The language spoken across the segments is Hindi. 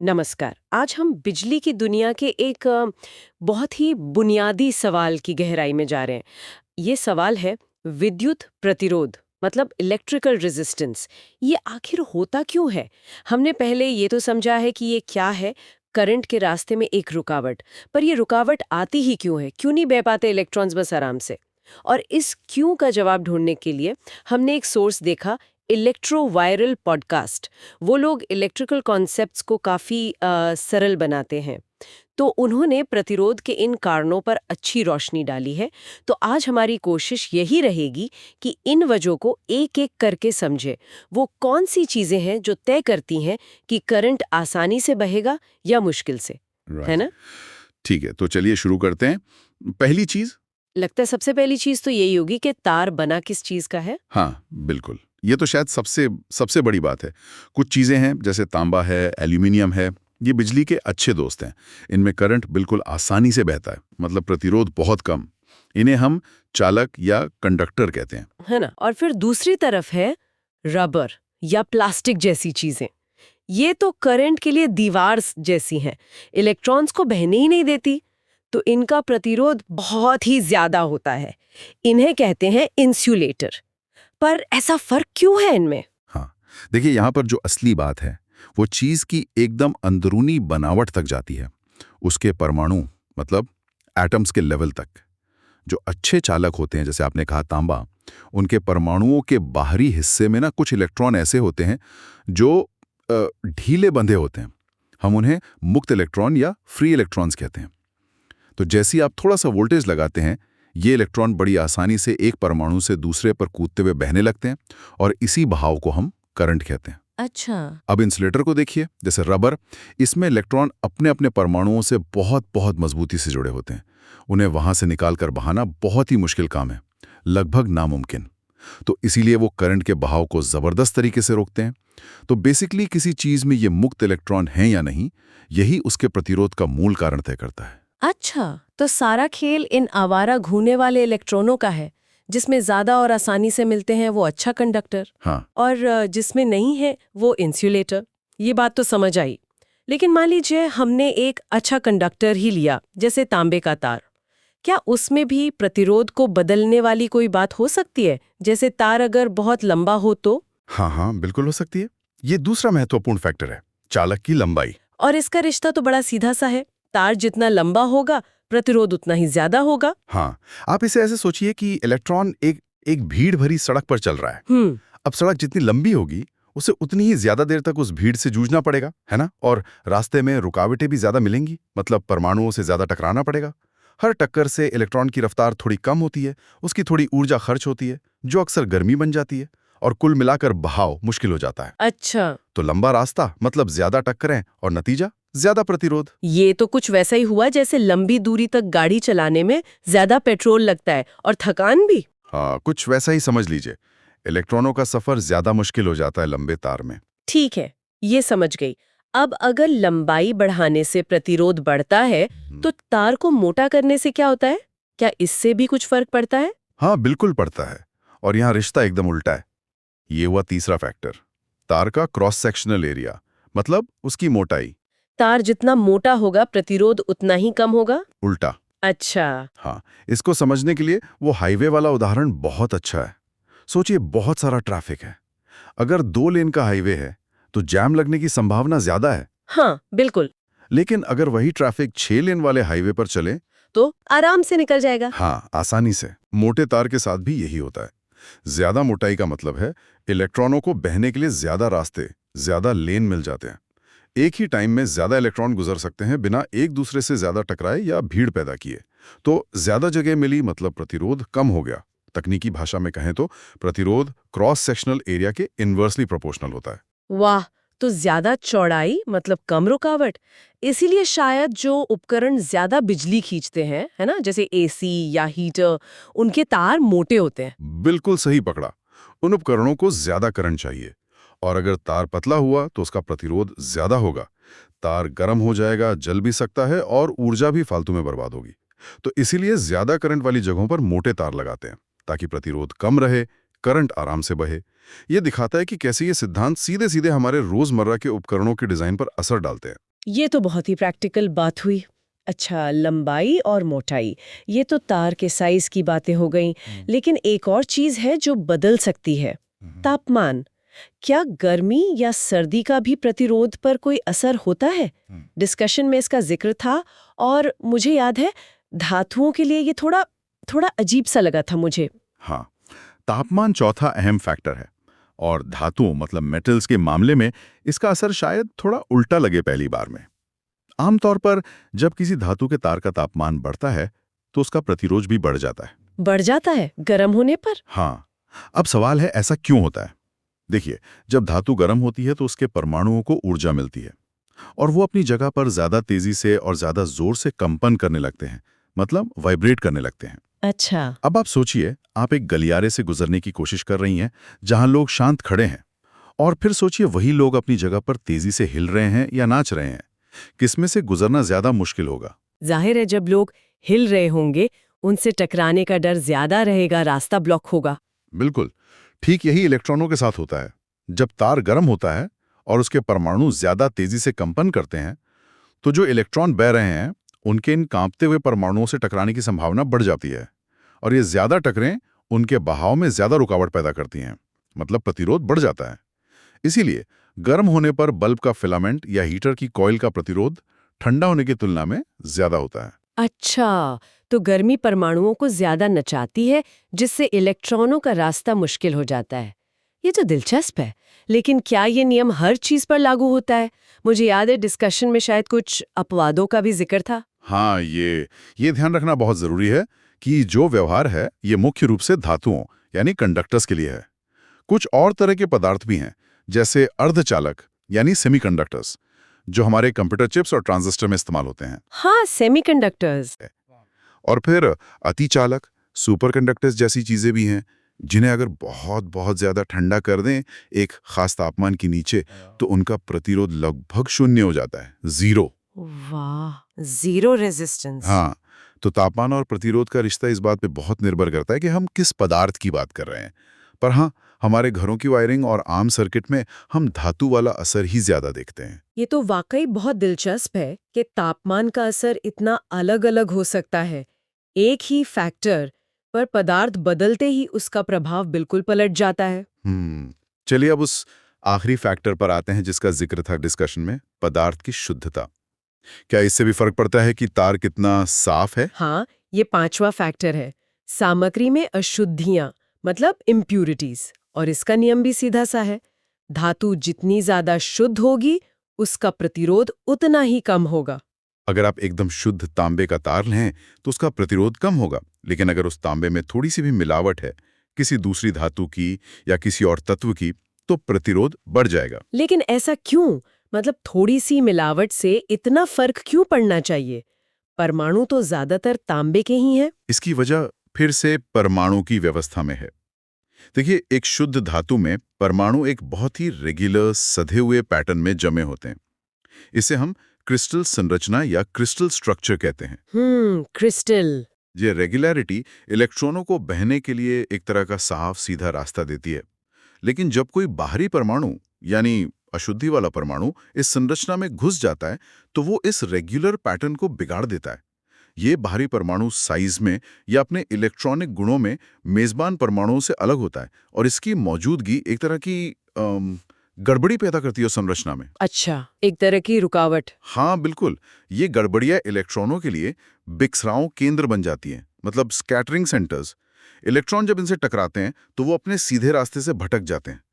नमस्कार। आज हम बिजली की दुनिया के एक बहुत ही बुनियादी सवाल की गहराई में जा रहे हैं। ये सवाल है विद्युत प्रतिरोध, मतलब इलेक्ट्रिकल रेजिस्टेंस। ये आखिर होता क्यों है? हमने पहले ये तो समझा है कि ये क्या है, करंट के रास्ते में एक रुकावट। पर ये रुकावट आती ही क्यों है? क्यों नहीं बह पाते इलेक्ट्रॉन्स बस आराम से? और इस क्यों का जवाब ढूंढने के लिए हमने एक सोर्स देखा, इलेक्ट्रो वायरल पॉडकास्ट। वो लोग इलेक्ट्रिकल कॉन्सेप्ट्स को काफ़ी सरल बनाते हैं। तो उन्होंने प्रतिरोध के इन कारणों पर अच्छी रोशनी डाली है। तो आज हमारी कोशिश यही रहेगी कि इन वजहों को एक-एक करके समझे। वो कौन सी चीज़ें हैं जो तय करती हैं कि करंट आसानी से बहेगा या मुश्किल से, है राइट। ना? ठीक है, तो चलिए शुरू करते हैं। पहली चीज। लगता है सबसे पहली चीज़ तो यही होगी कि तार बना किस चीज़ का है? हाँ, बिल्कुल। ये तो शायद सबसे सबसे बड़ी बात है। कुछ चीजें हैं जैसे तांबा है, एल्यूमिनियम है, ये बिजली के अच्छे दोस्त हैं। इनमें करंट बिल्कुल आसानी से बहता है, मतलब प्रतिरोध बहुत कम। इन्हें हम चालक या कंडक्टर कहते हैं। है ना? और फिर दूसरी तरफ है रबर या प्लास्टिक जैसी चीजें। ये तो करंट के लिए दीवार जैसी हैं, इलेक्ट्रॉन्स को बहने ही नहीं देती। तो इनका प्रतिरोध बहुत ही ज्यादा होता है। इन्हें कहते हैं इंसुलेटर। पर ऐसा फर्क क्यों है इनमें? हाँ, देखिए यहाँ पर जो असली बात है, वो चीज की एकदम अंदरूनी बनावट तक जाती है। उसके परमाणु, मतलब एटम्स के लेवल तक। जो अच्छे चालक होते हैं, जैसे आपने कहा तांबा, उनके परमाणुओं के बाहरी हिस्से में ना कुछ इलेक्ट्रॉन ऐसे होते हैं जो ढीले बंधे होते हैं। हम उन्हें मुक्त इलेक्ट्रॉन या फ्री इलेक्ट्रॉन्स कहते हैं। तो जैसे ही आप थोड़ा सा वोल्टेज लगाते हैं, ये इलेक्ट्रॉन बड़ी आसानी से एक परमाणु से दूसरे पर कूदते हुए बहने लगते हैं, और इसी बहाव को हम करंट कहते हैं। अच्छा। अब इंसुलेटर को देखिए, जैसे रबर, इसमें इलेक्ट्रॉन अपने अपने परमाणुओं से बहुत बहुत मजबूती से जुड़े होते हैं। उन्हें वहां से निकालकर बहाना बहुत ही मुश्किल काम है, लगभग नामुमकिन। तो इसीलिए वो करंट के बहाव को जबरदस्त तरीके से रोकते हैं। तो बेसिकली किसी चीज में ये मुक्त इलेक्ट्रॉन हैं या नहीं, यही उसके प्रतिरोध का मूल कारण तय करता है। अच्छा, तो सारा खेल इन आवारा घूमने वाले इलेक्ट्रॉनों का है। जिसमें ज्यादा और आसानी से मिलते हैं वो अच्छा कंडक्टर, हाँ। और जिसमें नहीं है वो इंसुलेटर। ये बात तो समझ आई। लेकिन मान लीजिए हमने एक अच्छा कंडक्टर ही लिया, जैसे तांबे का तार। क्या उसमें भी प्रतिरोध को बदलने वाली कोई बात हो सकती है? जैसे तार अगर बहुत लंबा हो तो? हाँ हाँ, बिल्कुल हो सकती है। ये दूसरा महत्वपूर्ण फैक्टर है, चालक की लंबाई। और इसका रिश्ता तो बड़ा सीधा सा है। तार जितना लंबा होगा, प्रतिरोध उतना ही ज्यादा होगा। हाँ, आप इसे ऐसे सोचिए कि इलेक्ट्रॉन एक एक भीड़ भरी सड़क पर चल रहा है। हम्म। अब सड़क जितनी लंबी होगी, उसे उतनी ही ज्यादा देर तक उस भीड़ से जूझना पड़ेगा, है ना? और रास्ते में रुकावटें भी ज्यादा मिलेंगी, मतलब परमाणुओं से ज्यादा टकराना पड़ेगा। हर टक्कर से इलेक्ट्रॉन की रफ्तार थोड़ी कम होती है, उसकी थोड़ी ऊर्जा खर्च होती है, जो अक्सर गर्मी बन जाती है, और कुल मिलाकर बहाव मुश्किल हो जाता है। अच्छा। तो लंबा रास्ता मतलब ज्यादा टक्करें, और नतीजा ज्यादा प्रतिरोध। ये तो कुछ वैसा ही हुआ जैसे लंबी दूरी तक गाड़ी चलाने में ज्यादा पेट्रोल लगता है और थकान भी। हाँ, कुछ वैसा ही समझ लीजिए। इलेक्ट्रॉनों का सफर ज्यादा मुश्किल हो जाता है लंबे तार में। ठीक है, ये समझ गई। अब अगर लंबाई बढ़ाने से प्रतिरोध बढ़ता है, तो तार को मोटा करने से क्या होता है? क्या इससे भी कुछ फर्क पड़ता है? हाँ, बिल्कुल पड़ता है। और यहाँ रिश्ता एकदम उल्टा है। ये हुआ तीसरा फैक्टर, तार का क्रॉस सेक्शनल एरिया, मतलब उसकी मोटाई। तार जितना मोटा होगा, प्रतिरोध उतना ही कम होगा? उल्टा। अच्छा। हाँ, इसको समझने के लिए वो हाईवे वाला उदाहरण बहुत अच्छा है। सोचिए, बहुत सारा ट्रैफिक है। अगर 2 लेन का हाईवे है, तो जैम लगने की संभावना ज्यादा है। हाँ, बिल्कुल। लेकिन अगर वही ट्रैफिक 6 लेन वाले हाईवे पर चले, तो आराम से निकल जाएगा। हाँ, आसानी से। मोटे तार के साथ भी यही होता है। ज्यादा मोटाई का मतलब है इलेक्ट्रॉनों को बहने के लिए ज्यादा रास्ते, ज्यादा लेन मिल जाते हैं। एक ही टाइम में ज्यादा इलेक्ट्रॉन गुजर सकते हैं बिना एक दूसरे से ज्यादा टकराए या भीड़ पैदा किए। तो ज्यादा जगह मिली मतलब प्रतिरोध कम हो गया। तकनीकी भाषा में कहें तो प्रतिरोध क्रॉस सेक्शनल एरिया के इन्वर्सली प्रोपोर्शनल होता है। वाह! तो ज्यादा चौड़ाई मतलब कम रुकावट। इसीलिए शायद जो उपकरण ज्यादा बिजली खींचते हैं, है ना, जैसे एसी या हीटर, उनके तार मोटे होते हैं। बिल्कुल सही पकड़ा। उन उपकरणों को ज्यादा करंट चाहिए, और अगर तार पतला हुआ तो उसका प्रतिरोध ज्यादा होगा। तार गर्म हो जाएगा, जल भी सकता है, और ऊर्जा भी फालतू में बर्बाद होगी। तो इसीलिए ज्यादा करंट वाली जगहों पर मोटे तार लगाते हैं, ताकि प्रतिरोध कम रहे, करंट आराम से बहे। ये दिखाता है कि कैसे ये सिद्धांत सीधे सीधे हमारे रोजमर्रा के उपकरणों के डिजाइन पर असर डालते हैं। ये तो बहुत ही प्रैक्टिकल बात हुई। अच्छा, लंबाई और मोटाई, ये तो तार के साइज की बातें हो गई। लेकिन एक और चीज है जो बदल सकती है, तापमान। क्या गर्मी या सर्दी का भी प्रतिरोध पर कोई असर होता है? डिस्कशन में इसका जिक्र था और मुझे याद है धातुओं के लिए ये थोड़ा थोड़ा अजीब सा लगा था मुझे। हाँ, तापमान चौथा अहम फैक्टर है और धातुओं मतलब मेटल्स के मामले में इसका असर शायद थोड़ा उल्टा लगे पहली बार में। आमतौर पर जब किसी धातु के तार का तापमान बढ़ता है तो उसका प्रतिरोध भी बढ़ जाता है। बढ़ जाता है गर्म होने पर? हाँ, अब सवाल है ऐसा क्यों होता है। देखिए, जब धातु गर्म होती है तो उसके परमाणुओं को ऊर्जा मिलती है और वो अपनी जगह पर ज्यादा तेजी से और ज्यादा जोर से कंपन करने लगते हैं, मतलब वाइब्रेट करने लगते हैं। अच्छा। अब आप सोचिए, आप एक गलियारे से गुजरने की कोशिश कर रही हैं जहां लोग शांत खड़े हैं, और फिर सोचिए वही लोग अपनी जगह पर तेजी से हिल रहे हैं या नाच रहे हैं। किसमें से गुजरना ज्यादा मुश्किल होगा? जाहिर है जब लोग हिल रहे होंगे उनसे टकराने का डर ज्यादा रहेगा, रास्ता ब्लॉक होगा। बिल्कुल ठीक यही इलेक्ट्रॉनों के साथ होता है। जब तार गर्म होता है और उसके परमाणु ज्यादा तेजी से कंपन करते हैं तो जो इलेक्ट्रॉन बह रहे हैं उनके इन कांपते हुए परमाणुओं से टकराने की संभावना बढ़ जाती है, और ये ज्यादा टकरें उनके बहाव में ज्यादा रुकावट पैदा करती हैं, मतलब प्रतिरोध बढ़ जाता है। इसीलिए गर्म होने पर बल्ब का फिलामेंट या हीटर की कॉइल का प्रतिरोध ठंडा होने की तुलना में ज्यादा होता है। अच्छा, तो गर्मी परमाणुओं को ज्यादा नचाती है जिससे इलेक्ट्रॉनों का रास्ता मुश्किल हो जाता है। ये तो दिलचस्प है। लेकिन क्या ये नियम हर चीज पर लागू होता है? मुझे याद है डिस्कशन में शायद कुछ अपवादों का भी जिक्र था। हाँ, ये ध्यान रखना बहुत जरूरी है कि जो व्यवहार है ये मुख्य रूप से धातुओं यानी कंडक्टर्स के लिए है। कुछ और तरह के पदार्थ भी हैं, जैसे अर्धचालक यानी सेमीकंडक्टर्स, जो हमारे कंप्यूटर चिप्स और ट्रांजिस्टर में इस्तेमाल होते हैं। हाँ, सेमीकंडक्टर्स। और फिर अतिचालक सुपरकंडक्टर्स जैसी चीजें भी हैं, जिन्हें अगर बहुत बहुत ज्यादा ठंडा कर दें एक खास तापमान के नीचे तो उनका प्रतिरोध लगभग शून्य हो जाता है, जीरो। वाह, जीरो रेजिस्टेंस। हाँ, तो तापमान और प्रतिरोध का रिश्ता इस बात पे बहुत निर्भर करता है कि हम किस पदार्थ की बात कर रहे हैं। पर हाँ, हमारे घरों की वायरिंग और आम सर्किट में हम धातु वाला असर ही ज्यादा देखते हैं। ये तो वाकई बहुत दिलचस्प है कि तापमान का असर इतना अलग-अलग हो सकता है। एक ही फैक्टर पर पदार्थ बदलते ही उसका प्रभाव बिल्कुल पलट जाता है। चलिए अब उस आखिरी फैक्टर पर आते हैं जिसका जिक्र था डिस्कशन में, पदार्थ की शुद्धता। क्या इससे भी फर्क पड़ता है कि तार कितना साफ है? हाँ, ये पांचवा फैक्टर है। सामग्री में अशुद्धियां मतलब इम्प्यूरिटीज, और इसका नियम भी सीधा सा है। धातु जितनी ज्यादा शुद्ध होगी उसका प्रतिरोध उतना ही कम होगा। अगर आप एकदम शुद्ध तांबे का तार लें तो उसका प्रतिरोध कम होगा, लेकिन अगर उस तांबे में थोड़ी सी भी मिलावट है किसी दूसरी धातु की या किसी और तत्व की तो प्रतिरोध बढ़ जाएगा। लेकिन ऐसा क्यों? मतलब थोड़ी सी मिलावट से इतना फर्क क्यों पड़ना चाहिए? परमाणु तो ज्यादातर तांबे के ही हैं। इसकी वजह फिर से परमाणु की व्यवस्था में है। देखिए, एक शुद्ध धातु में परमाणु एक बहुत ही रेगुलर सधे हुए पैटर्न में जमे होते हैं। इसे हम क्रिस्टल संरचना या क्रिस्टल स्ट्रक्चर कहते हैं। क्रिस्टल। ये रेगुलरिटी इलेक्ट्रॉनों को बहने के लिए एक तरह का साफ सीधा रास्ता देती है। लेकिन जब कोई बाहरी परमाणु यानी अशुद्धि वाला परमाणु इस संरचना में घुस जाता है तो वो इस रेगुलर पैटर्न को बिगाड़ देता है। ये बाहरी परमाणु साइज में या अपने इलेक्ट्रॉनिक गुणों में मेजबान परमाणुओं से अलग होता है, और इसकी मौजूदगी एक तरह की गड़बड़ी पैदा करती है संरचना में। अच्छा, एक तरह की रुकावट। हाँ बिल्कुल, ये गड़बड़ियाँ इलेक्ट्रॉनों के लिए बिखराव केंद्र बन जाती हैं, मतलब स्कैटरिंग सेंटर्स। इलेक्ट्रॉन जब इनसे टकराते हैं तो वो अपने सीधे रास्ते से भटक जाते हैं।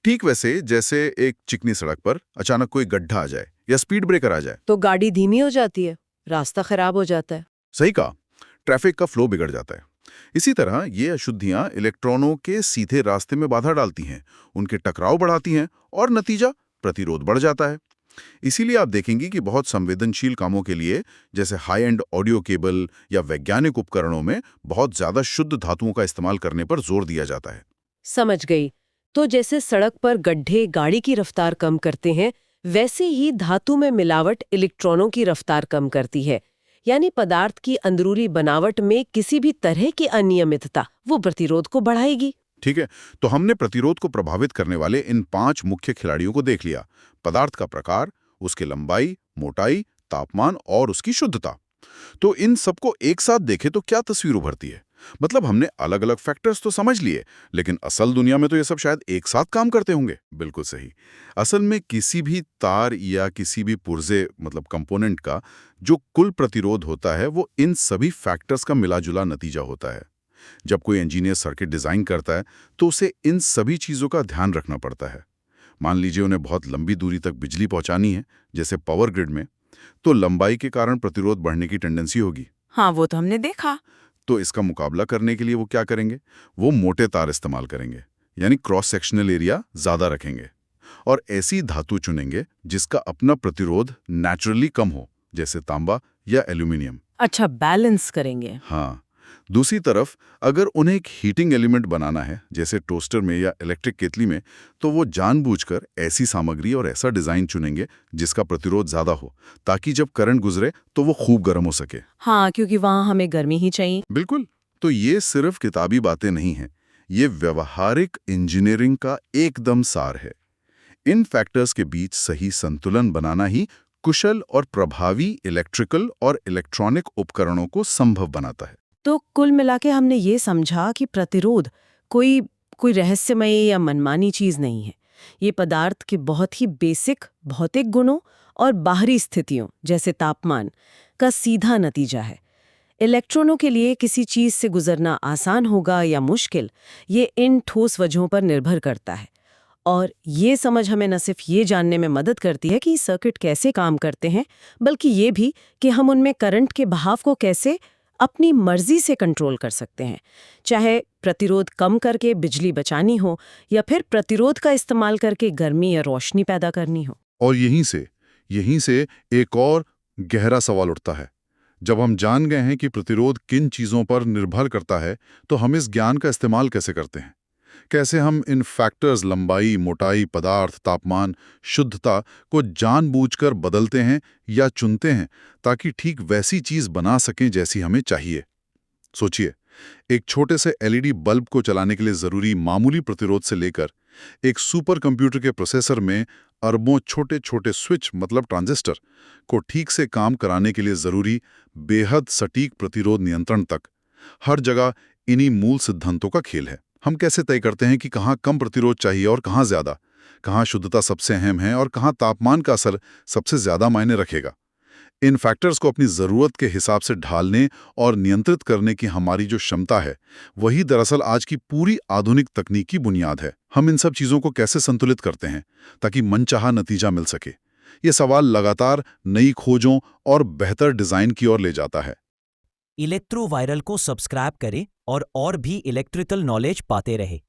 ठीक वैसे जैसे एक चिकनी सड़क पर अचानक कोई गड्ढा आ जाए या स्पीड ब्रेकर आ जाए तो गाड़ी धीमी हो जाती है, रास्ता खराब हो जाता है। सही कहा, ट्रैफिक का फ्लो बिगड़ जाता है। इसी तरह ये अशुद्धियां इलेक्ट्रॉनों के सीधे रास्ते में बाधा डालती हैं, उनके टकराव बढ़ाती हैं और नतीजा प्रतिरोध बढ़ जाता है। इसीलिए आप देखेंगे कि बहुत संवेदनशील कामों के लिए जैसे हाई एंड ऑडियो केबल या वैज्ञानिक उपकरणों में बहुत ज्यादा शुद्ध धातुओं का इस्तेमाल करने पर जोर दिया जाता है। समझ गई। तो जैसे सड़क पर गड्ढे गाड़ी की रफ्तार कम करते हैं, वैसे ही धातु में मिलावट इलेक्ट्रॉनों की रफ्तार कम करती है। यानी पदार्थ की अंदरूनी बनावट में किसी भी तरह की अनियमितता वो प्रतिरोध को बढ़ाएगी। ठीक है, तो हमने प्रतिरोध को प्रभावित करने वाले इन 5 मुख्य खिलाड़ियों को देख लिया: पदार्थ का प्रकार, उसकी लंबाई, मोटाई, तापमान और उसकी शुद्धता। तो इन सबको एक साथ देखें तो क्या तस्वीर उभरती है? मतलब हमने अलग अलग फैक्टर्स तो समझ लिए, लेकिन असल दुनिया में तो ये सब शायद एक साथ काम करते होंगे। बिल्कुल सही। असल में किसी भी तार या किसी भी पुर्जे मतलब कंपोनेंट का जो कुल प्रतिरोध होता है वो इन सभी फैक्टर्स का मिला-जुला नतीजा होता है। जब कोई इंजीनियर सर्किट डिजाइन करता है तो उसे इन सभी चीजों का ध्यान रखना पड़ता है। मान लीजिए उन्हें बहुत लंबी दूरी तक बिजली पहुंचानी है, जैसे पावर ग्रिड में, तो लंबाई के कारण प्रतिरोध बढ़ने की टेंडेंसी होगी। हाँ, वो तो हमने देखा। तो इसका मुकाबला करने के लिए वो क्या करेंगे? वो मोटे तार इस्तेमाल करेंगे, यानी क्रॉस सेक्शनल एरिया ज्यादा रखेंगे और ऐसी धातु चुनेंगे जिसका अपना प्रतिरोध नेचुरली कम हो, जैसे तांबा या एल्यूमिनियम। अच्छा, बैलेंस करेंगे। हाँ। दूसरी तरफ अगर उन्हें एक हीटिंग एलिमेंट बनाना है, जैसे टोस्टर में या इलेक्ट्रिक केतली में, तो वो जानबूझकर ऐसी सामग्री और ऐसा डिजाइन चुनेंगे जिसका प्रतिरोध ज्यादा हो, ताकि जब करंट गुजरे तो वो खूब गर्म हो सके। हाँ, क्योंकि वहाँ हमें गर्मी ही चाहिए। बिल्कुल। तो ये सिर्फ किताबी बातें नहीं हैं, ये व्यवहारिक इंजीनियरिंग का एकदम सार है। इन फैक्टर्स के बीच सही संतुलन बनाना ही कुशल और प्रभावी इलेक्ट्रिकल और इलेक्ट्रॉनिक उपकरणों को संभव बनाता है। तो कुल मिला के हमने ये समझा कि प्रतिरोध कोई कोई रहस्यमय या मनमानी चीज नहीं है। ये पदार्थ के बहुत ही बेसिक भौतिक गुणों और बाहरी स्थितियों जैसे तापमान का सीधा नतीजा है। इलेक्ट्रॉनों के लिए किसी चीज से गुजरना आसान होगा या मुश्किल, ये इन ठोस वजहों पर निर्भर करता है। और ये समझ हमें न सिर्फ ये जानने में मदद करती है कि सर्किट कैसे काम करते हैं, बल्कि ये भी कि हम उनमें करंट के बहाव को कैसे अपनी मर्जी से कंट्रोल कर सकते हैं, चाहे प्रतिरोध कम करके बिजली बचानी हो या फिर प्रतिरोध का इस्तेमाल करके गर्मी या रोशनी पैदा करनी हो। और यहीं से एक और गहरा सवाल उठता है। जब हम जान गए हैं कि प्रतिरोध किन चीजों पर निर्भर करता है, तो हम इस ज्ञान का इस्तेमाल कैसे करते हैं? कैसे हम इन फैक्टर्स लंबाई, मोटाई, पदार्थ, तापमान, शुद्धता को जानबूझकर बदलते हैं या चुनते हैं ताकि ठीक वैसी चीज बना सकें जैसी हमें चाहिए? सोचिए, एक छोटे से एलईडी बल्ब को चलाने के लिए जरूरी मामूली प्रतिरोध से लेकर एक सुपर कंप्यूटर के प्रोसेसर में अरबों छोटे छोटे स्विच मतलब ट्रांजिस्टर को ठीक से काम कराने के लिए जरूरी बेहद सटीक प्रतिरोध नियंत्रण तक, हर जगह इन्हीं मूल सिद्धांतों का खेल है। हम कैसे तय करते हैं कि कहाँ कम प्रतिरोध चाहिए और कहाँ ज्यादा, कहाँ शुद्धता सबसे अहम है और कहाँ तापमान का असर सबसे ज्यादा मायने रखेगा? इन फैक्टर्स को अपनी जरूरत के हिसाब से ढालने और नियंत्रित करने की हमारी जो क्षमता है, वही दरअसल आज की पूरी आधुनिक तकनीक की बुनियाद है। हम इन सब चीजों को कैसे संतुलित करते हैं ताकि मनचाहा नतीजा मिल सके? ये सवाल लगातार नई खोजों और बेहतर डिजाइन की ओर ले जाता है। इलेक्ट्रो वायरल को सब्सक्राइब करें और भी इलेक्ट्रिकल नॉलेज पाते रहे।